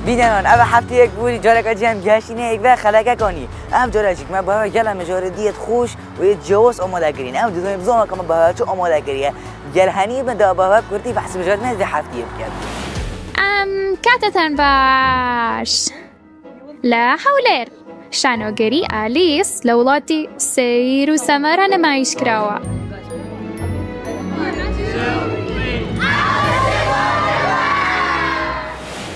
بیدنان اول هفته یک بودی جاره که جمع گشتینه یک وقت خلاقه کنی ام جاره چیک من باید گلم جاره دیت خوش و یه جواز آماده گرین ام دوزنی بزنم که من باید چه آماده گریه گرهنی من دا باید کردی بحث بجاره نه ده هفته یک کرد کاتتان باش لا حولر شانۆگەری ئالیس لە وڵاتی سەیر و سەمەرە نمایش کراوە.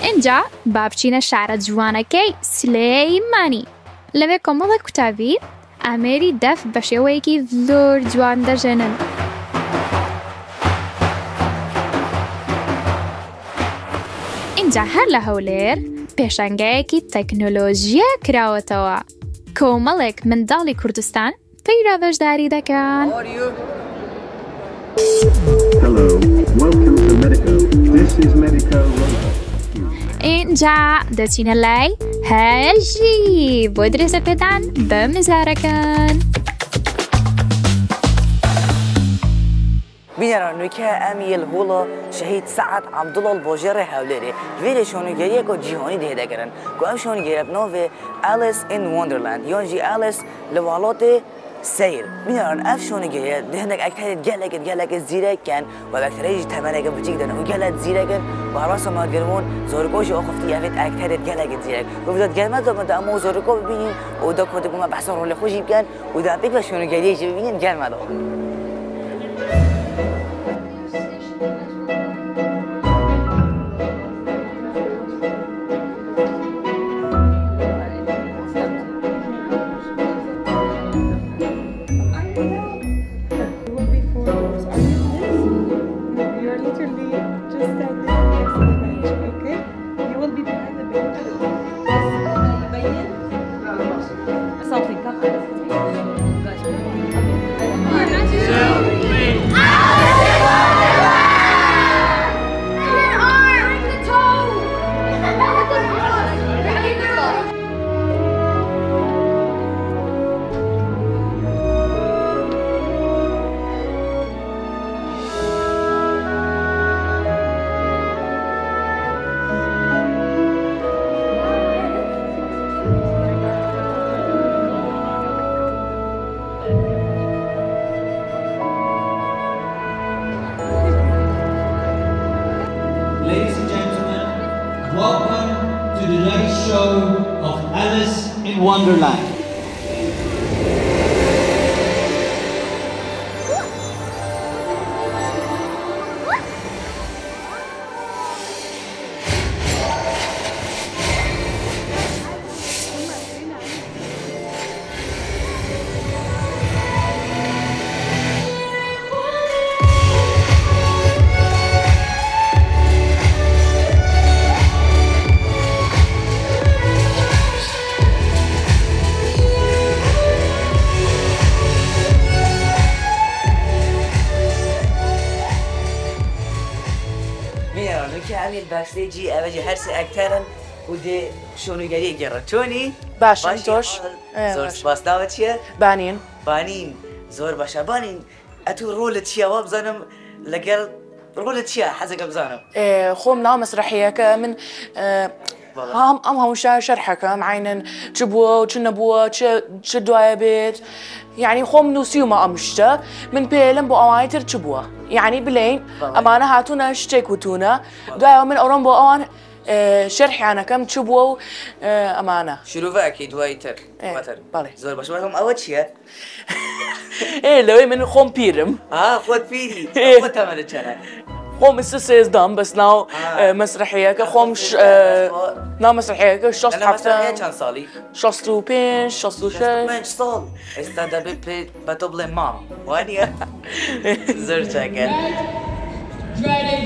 اینجا با بچینە شارە جوانەکەی سلەیمانی لەوێ کۆمەڵێک کوتابی ئامێری دەف بە شێوەیەکی زۆر جوان دەژێنن. اینجا هەر لە هەولێر پێشانگایەکی تەکنۆلۆژیە کراوەتەوە کۆمەڵێک منداڵی کوردستان پەیدا بەشداری دەکەن. اینجا دەچینە لای هەژی بۆ درێسە پێدان بە مزارەکان. بیدنان نوکه امیل هولا شهید سعد عبدالله الباجر هولری ویل شانوگریه که جهانی دهده کردن که ام شانوگریه بناوه آلیس این وندرلند یا جی آلیس لوالات سیر بیدنان اف شانوگریه دهنک اکتریت گلک زیره کن و اکتریت تمنک بچیک دارن و گلک زیره کن و هراس ما گرمون زارکوش آخفتی افت اکتریت گلک زیره و بداد گرمت دادم دا اما زارکو ببینیم و دا کده بوم بحث رول خوشی بکن و دا بیک و شانوگریه چه ببینیم گرمت داد. Ladies and gentlemen, welcome to today's show of Alice in Wonderland. امیر باکستیجی اوجه هر سه اکترن و ده شونوگری گرد چونی؟ باشم توش زور سپاس ناوه چیه؟ بانین زور باشه بانین اتو رولت چیه و بزنم لگل رولت چیه حزق بزنم خوم ناو مسرحية من هم شرحك معين جبوه وشنبوه شدوايا بيت يعني خوم نوسيو ما أمشتا من بيلم بو أوانيتر جبوه يعني بلين أمانة هاتونا شتيك وتونا دوايا من أوران بو أوان شرحي أنا كم تشبوه أمانة شروفه أكيد وايتر بالي زور باش وهم أول شيء إيه لو من خوم بيرم خود بيري خود تمام تشانا خوم استسيز دام بس ناو مسرحية كخوم ناو مسرحية كشخص حتى مسرحية كان صالي شخصو بين شخصو شيء بين صال استنى بتبلي مام وانيا زور شاكر dreaded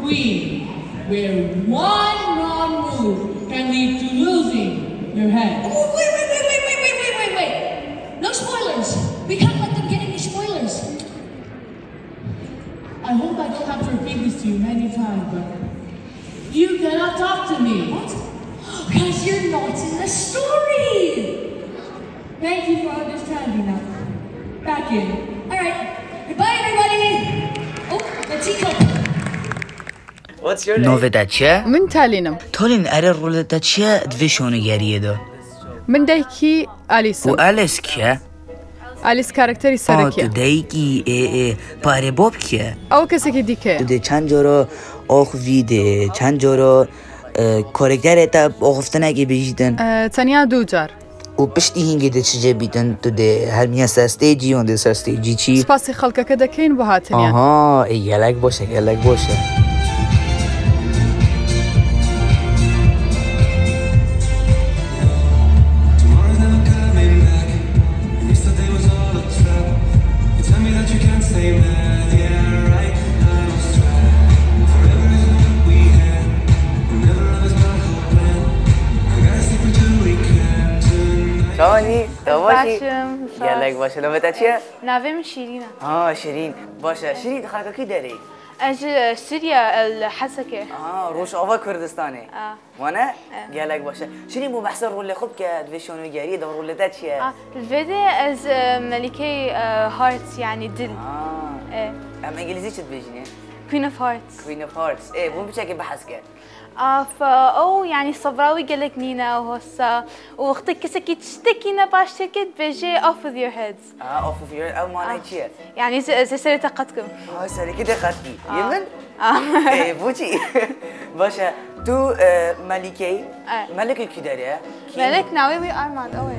queen where one wrong move can lead to losing your head. Oh, wait. No spoilers. We can't let them get any spoilers. I hope I don't have to repeat this to you many times, but you cannot talk to me. What? Because you're not in the story. Thank you for understanding now. Back in. All right. Goodbye, everybody. Oh, the teacup. What's your name? نوفتا چیه؟ من تالینم. تالین اره رولتا چیه دویشونگریه دا؟ من دایکی آلیسم. و آلیس کیه؟ آلیس کاراکتری سرکیه. تو دایکی پاره باب کیه؟ او کسی که دیگه. تو چند جورا آخویده چند جورا کاراکتر تا آخفتن اگه بیشتن؟ تنیا دو جار. و پشتی هنگی ده چجا بیتن تو ده هر میان سرستیجی و ده سرستیجی چی؟ سپاسی خلقه که دکین با هاتنیان. آها یلک باشه. شلونی؟ باشی؟ یلک باشه. نوبت چیه؟ نویم شیرینه. شیرین باشه. شیرین خالق کی داری؟ از سوریا الحسکه. روش آوا کردستانه. وانه؟ یلک باشه. شیرین مو بحث رول خوب که دویشونگری دور رول ده چیه؟ الفيديو از ملكه هارتس يعني دل. ام انجليزي چه بيجني؟ Queen of Hearts. Queen of Hearts. مو بشكل بحث كده. فأو يعني صبراوي قالك نينا وهسا واختك كسكي تشتكينا باش تكت بيجي off with your heads. off with your أو ما نيجي. يعني زي سري تقتكم. سري كده قتكي. يمن؟ بوشي. باشا تو ملكي. ملك كده ملك ناوي أرماد أوي.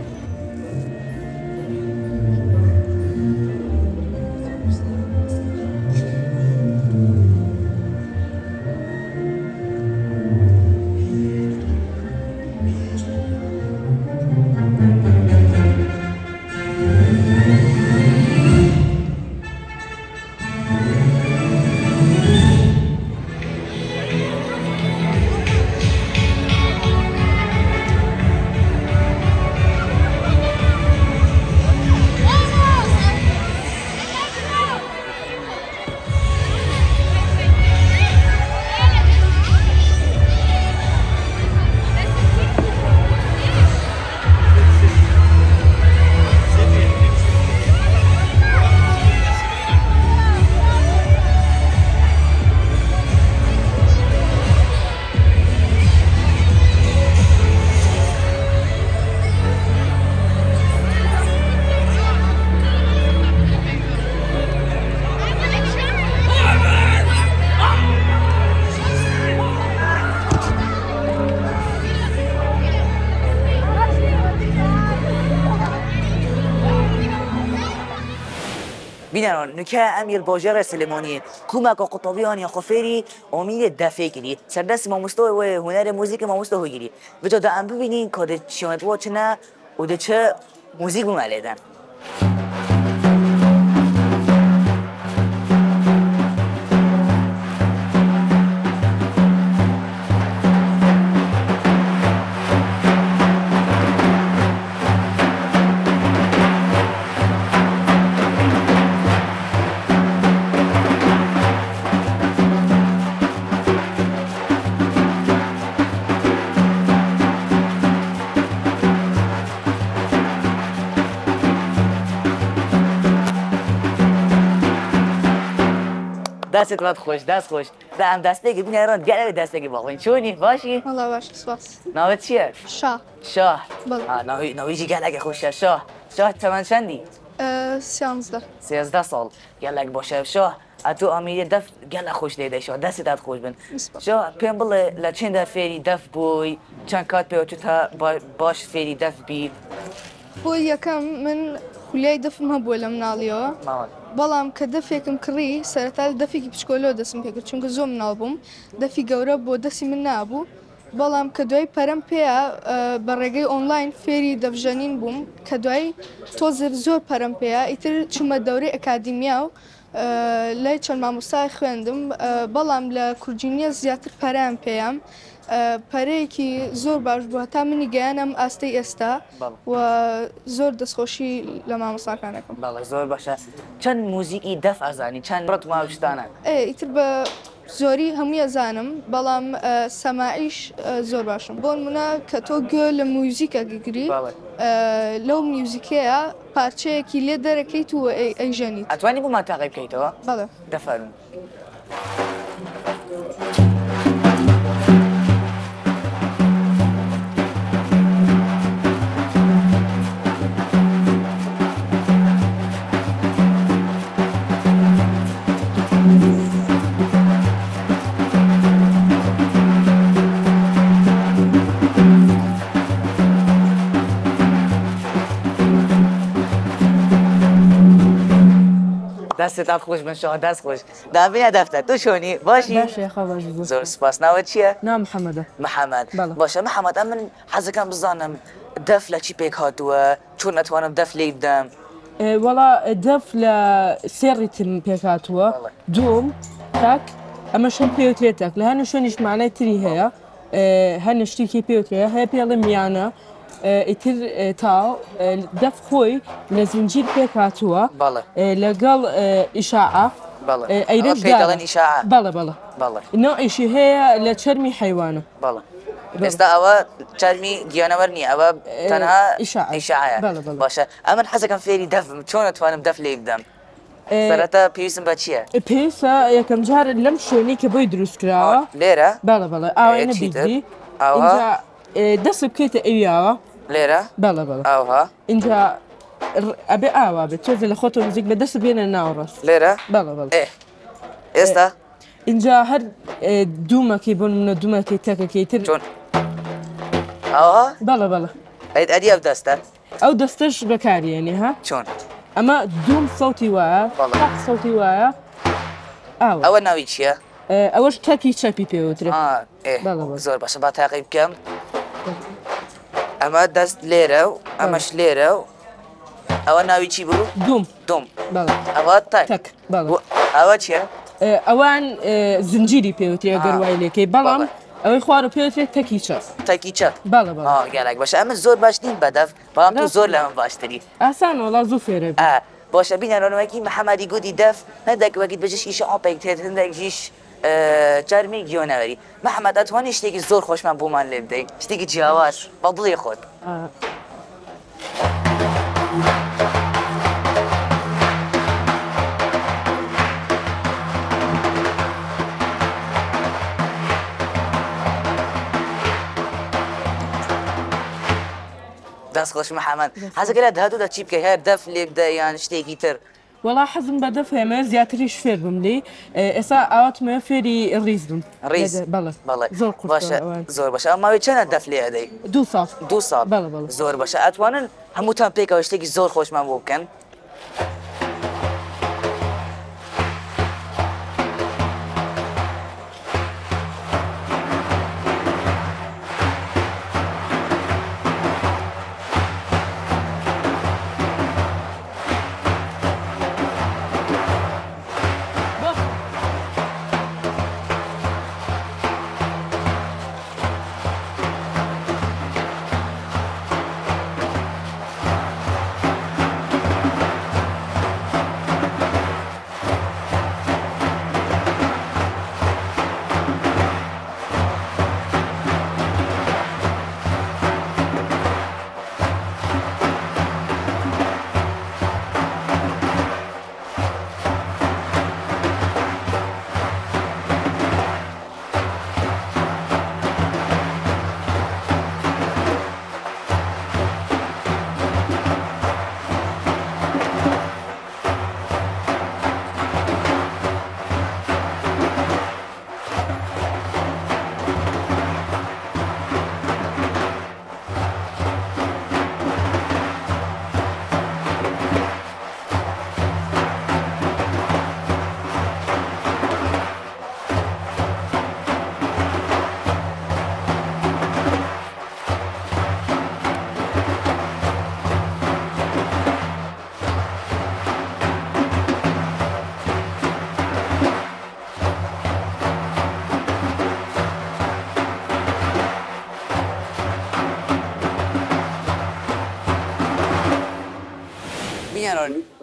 بینران نکه امیر باجر سلیمانی کومک قطبیان یا خفری امید دفعه کردی سردست ما مستوى و هنر موزیک ما مستوى گیری و تا دام ببینین که چیانت و چه و چه موزیک بمالیدن دستت وقت خوش دست خوش دام دسته که بینران گله دسته که باقین چونی باشی والله باش سپاس نامت چیه شاه بله ناوی گله که خوشه شاه چند چندی 13 سال گله باشه شاه اتو امیر دف گله خوش دیده شاه دستت خوش بن شاه پیم بله لچند فری دف بوی چند کات به تا باش فری دف بی بۆ یەکەم من خولیای دەفم هەبووە لە مناڵیەوە بەڵام کە دەفێکم کڕی سەرەتا لە دەفێکی پشکۆلەوە دەستم پێ کرد چونکە زۆر مناڵ بووم دەفی گەورە بۆ دەستی من نابوو بەڵام کە دوای پەرەم پێیە بە ڕێگەی ئۆنلاین فێری دەفژەنین بووم کە دوای تۆزر زۆر پەرەم پێیە ئیتر چوومە دەورەی ئەکادیمیا و لای چەند مامۆستای خوێندم بەڵام لە کورجینیە زیاتر پەرەیان پێیام پەرەیەکی زۆر باش بووە تا منی گەیانم ئاستەی ئێستا و زۆر دەستخۆشی لە مامۆستاکانەکەم بەڵێ زۆر باشە چەند موزیکی دەف ئەزانی چەند ڕەت ماوشتانە ئیتر بە زۆری هەمووی ئەزانم بەڵام سەماعیش زۆر باشم بۆ نمونە کە تۆ گوێ لە موزیکە گیگری لەو میوزیکەیە پارچەیەکی لێ دەرەکەیت و ئەیژەنیت ئەتوانی بۆمان تاقی بکەیتەوە بەڵێ دەفەرموو دستت خوش من شاه دست خوش دامین دفتر تو شونی باشی باشه خواهش زور سپاس ناوت چیه نام محمده محمد بله. باشه محمد من حزکم بزنم دف لچی پیک هاتوه چون نتوانم دف لیدم والله دف لسيرتم بيكاتوا دوم تاك اما شن بيوتريتك لهنا شونيش معناه تري هي هنشتكي بيوتري هي بيلميانا اتر تاو دف خوي لزنجير بيكاتوا بله لقال اشاعه بله ايرج دالن اشاعه بله نوع شيء هي لتشرمي حيوانه بله استا اوا چرمی گیانور نی اوا تنها اشاعه بله باشه اما حزکم فيري دف چون اتوانم دف لیدم سرتا پیوسم بچیه پیسا یکم جار لم شونی که باید درست کرا لیره بله آینه بیدی اینجا دست بکیت ایوه لیره بله اوها اینجا ابي بتشوف اللي خطوه موزيك بدس بين الناورس ليره بله ايه استا اینجا هر دوما كيبون من دوما كي تاكا كي تر شون اوها بله ادي اف دستا او دستش بكاري يعني ها شون اما دوم صوتي وايا تحت صوتي وايا او ناوي چیه اوش تاكي تشابي بيوتري ايه بله زور باشه با تعقیب کم اما دست لیره اماش لیره او ناوي چی برو دوم بله او تاك بله او چیه اوان زنجيري بيوتري اگر وایلی که بلام اوی خوارو بيوتري تاكيچا بله گلک باشه اما زور باش نیم بدف بلام تو زور لهم باشتری احسن والله زوفيره باشه بین رانوکی محمدی گودی دف ندک وقت بجش ایش آپیک تهت هندک جیش چرمی گیانوری محمد اتوانی اشتیگی زور خوش من بومان لبدی اشتیگی جوار بضلی خود دست خوش محمد حاجه كده دهاتو ده تشيب كهير دف اللي بدا يعني شتيكي تر والله حزم بدف هم زياتريش فيربم لي اسا اوت ما فيري الريزدم بله زور باشه زور باشه اما ويچنا دف لي هدي دو صاف بله زور باشه اتوانن همو تام بيكا وشتيكي زور خوش من ممكن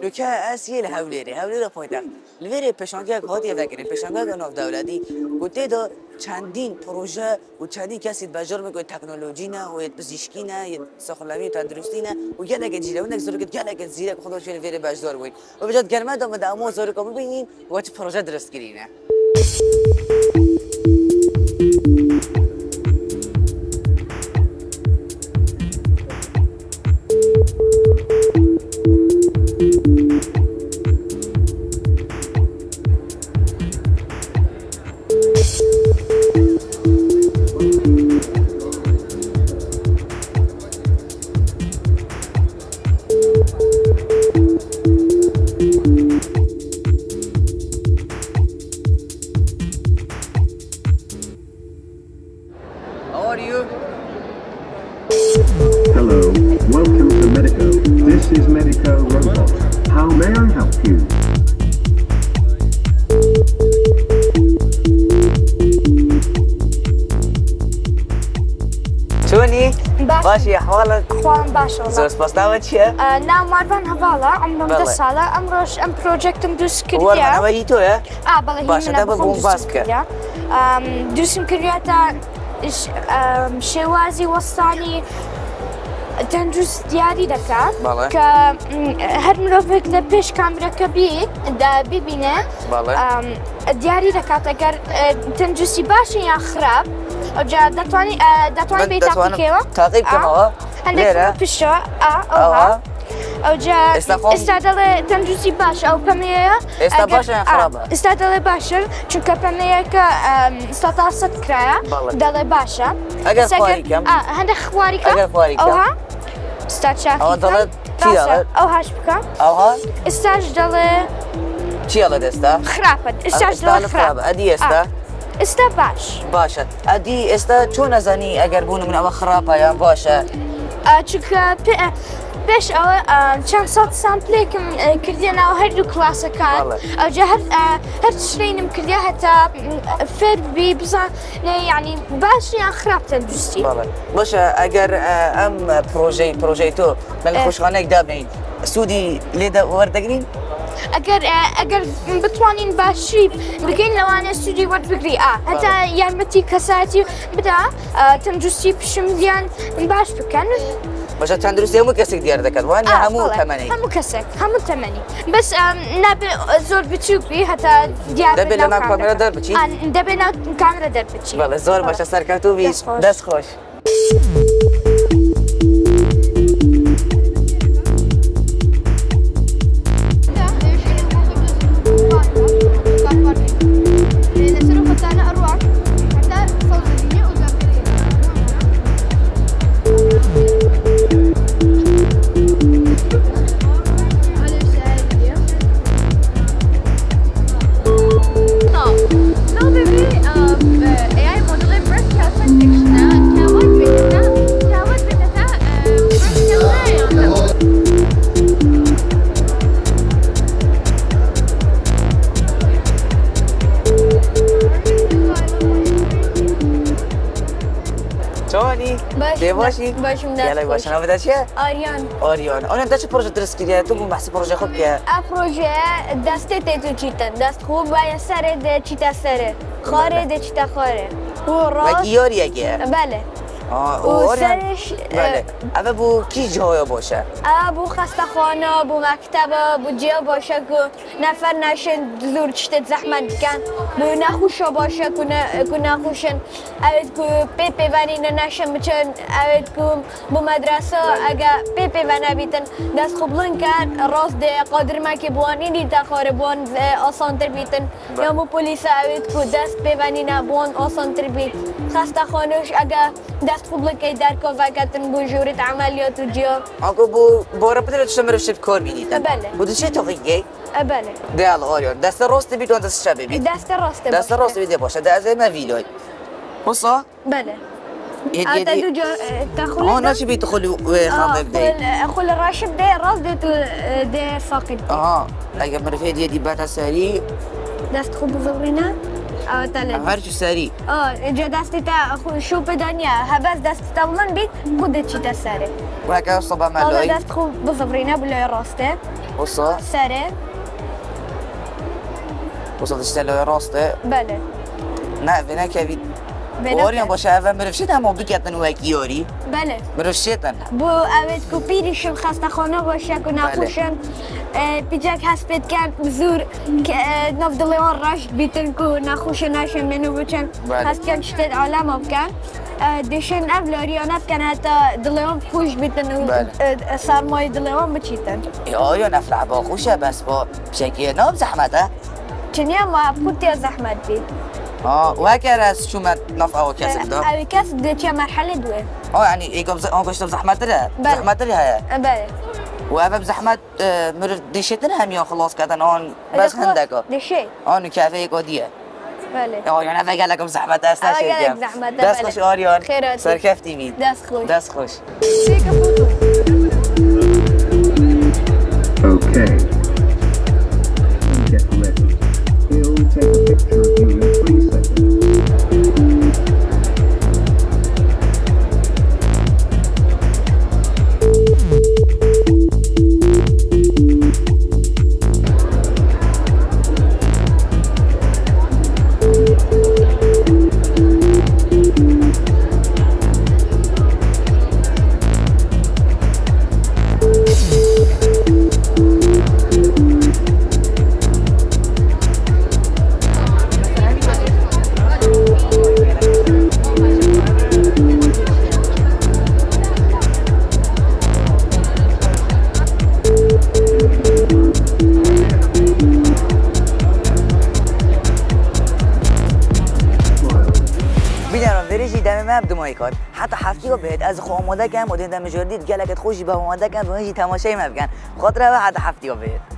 لوکه اسیل هولیره پایتخت لویره پشانگاه هاتی وگرین پشانگاه ناف دولتی گوته دا چندین پروژه و چندین کسی بجار میگه تکنولوژی نه و پزشکی نه ساختمانی تندرستی نه و گله گجیره و نگذاره که گله زیره خدا شون لویره بجار بود و بجات گرمه دام دامو زار کامل ببینین و چه پروژه درست کردینه you. Hello, welcome to Medico. This is Medico Robot. How may I help you? شوني؟ باشي أحوالك؟ أحوالم باشا والله. زور سپاس ناوت چیه؟ ناو ماروان هەواڵە ئەمڕۆم 10 ساڵە ئەمڕۆژ ئەم پرۆژێکتم دروست کردیا. وەرمانەوەی تۆیە؟ بەڵێ باشە دەبە بۆم باس بکە. دروستم کردیاتە شێوازی وەستانی تەندروست دیاری دەکات کە هەر مرۆڤێک لە پێش کامرەکە ببینێ دیاری دەکات ئەگەر تەندروستی باشە یان خراپ ئەوجا دەتوانێت بێت تاقیکەوە تاقیبکەمەوە هەندێک پشتەوە ئەوها ئەوجا ئێستا دەڵێ تەندروستی باش ئەو پەمەیە ئێستا باشە یان خراپە؟ ئێستا دەڵێ باشە چونکە پەمەیەکە 100% کرایە دەڵێ باشە ئەگەر خواریکەم هەندێک خواریکە ئەوها ئێستا چاکی ئەو هاش بکە ئەوها ئێستاش دەڵێ چی ئەڵێ ئێستا؟ خراپەت ئێستاش دەڵێ خراپە ئەدی ئێستا؟ ئێستا باش باشە ئەدی ئێستا چۆن نەزانی ئەگەر بوون من ئەوە خراپە یان باشە؟ چونکە پێش ئەوە چەند سەد سامپلێکم کردێنەوە هەردوو کلاسەکان ئەوجا هەر شتێنم کردیا هەتا فێربی بزانێ یعنی باش یان خراپ تەندروستی. باشە ئەگەر ئەم پرۆژەی تۆ لە خۆشخانەیەک دابنین سوودی لێدە وەردەگرین؟ ئەگەر بتوانین باشی بگەین لەوانە سوودی وەربگری هەتا یارمەتی کەساتی بدا تەندروستی پشمدیان باش بکەن. باشە تەندروستی هەموو کەسێک دیار دەکات وانە هەموو تەمەنی هەموو کەسێک هەموو تەمەنی بەس نابێ زۆر بچووک بی هەتا دیار دەبێت لە ناو کامێرە دەربچیت؟ دەبێت ناو کامێرە دەربچیت. بەڵێ زۆر باشە سەرکەوتوو بیست دەست خۆش. باشی؟ باشم یالا باشه نام چیه؟ آریان آنها چه پروژه درست کردی؟ تو بون بحث پروژه خوب که؟ پروژه دسته تو چیتن دست خوب باید سره ده چیتا سره خاره ده چیتا خاره و یاریه که؟ بله و سرش بله اما بو کی جای باشه؟ بو خستخانه بو مکتب بو جا باشه که نفر نشن زور چیت زحمت کن بو نخوش باشه که نخوشن اوید که پی ونی نشن بچن اوید که بو مدرسه اگه پی ونی بیتن دست خوب لن کن راست ده قادر ما که بوان اینی تخاره بوان آسان تر بیتن یا بو پلیس اوید که دست پی ونی نبوان آسان تر بیت خستخانهش اگه دست خوب لکی در کافکتن بو جورت عملیات و جیا. آنکو بو رابطه تو شما رشته کار می‌دیدن. بله. بودی چه توقیه؟ بله. دیال آریان دست راست بید و دست چپ بید. دست راست بید باشه. دست ما ویلای. وصا؟ بله. هذا دو تدخل. ناشي بيدخل خامة بدي. خل الراشب ده راس ده ساقط. اگه مرفه دي بات سريع. دست خوب بزورينا. تلات. هرچی سری. جا دستی تا شو بدانیا هباز دست تاولن بید خودت چی تسره. و که صبح ملای. دست خوب بزورينا بلای راسته. وصا. سره. وصا تشتغل راسته. بله. نه بنا كبيد. آریان باشه اول مرفشت هم آبدو کتن و یاری. بله. مرفشتن. بو اوید کو پیریشم خستخانه باشه که نخوشن پیجک هسپت کرد زور که نفدلیان راش بیتن که نخوشن نشن منو بچن هست که شتد عالم ابکن دیشن اول آریان ابکن حتی دلیان خوش بیتن و سرمای دلیان بچیتن. آریان افلع با خوشه بس با بشکیه نام زحمته؟ چنیا ما بودی زحمت بید. و هكذا از شو ما نفع وكاسب ده؟ أو كاسب ده كم مرحلة دوه. يعني إيه قبض زحمة ده؟ زحمة ده هي. بله. وأبى بزحمة مرد دشتنا هم يا خلاص كده نان بس هندكا. دشة. أنا كافيه قديه. بله آریان فکر لکم زحمت است نشید لك زحمت دست خوش آریان خیرات سرکفتی بید دست خوش Okay. Get ready. He'll take a picture of you in 3 seconds. حتی هفتی رو بهت از خو آماده کم و دیدم مجردید گلکت خوشی به آماده کم و هیچ تماشایی مبکن خاطره و حتی هفتی رو بهت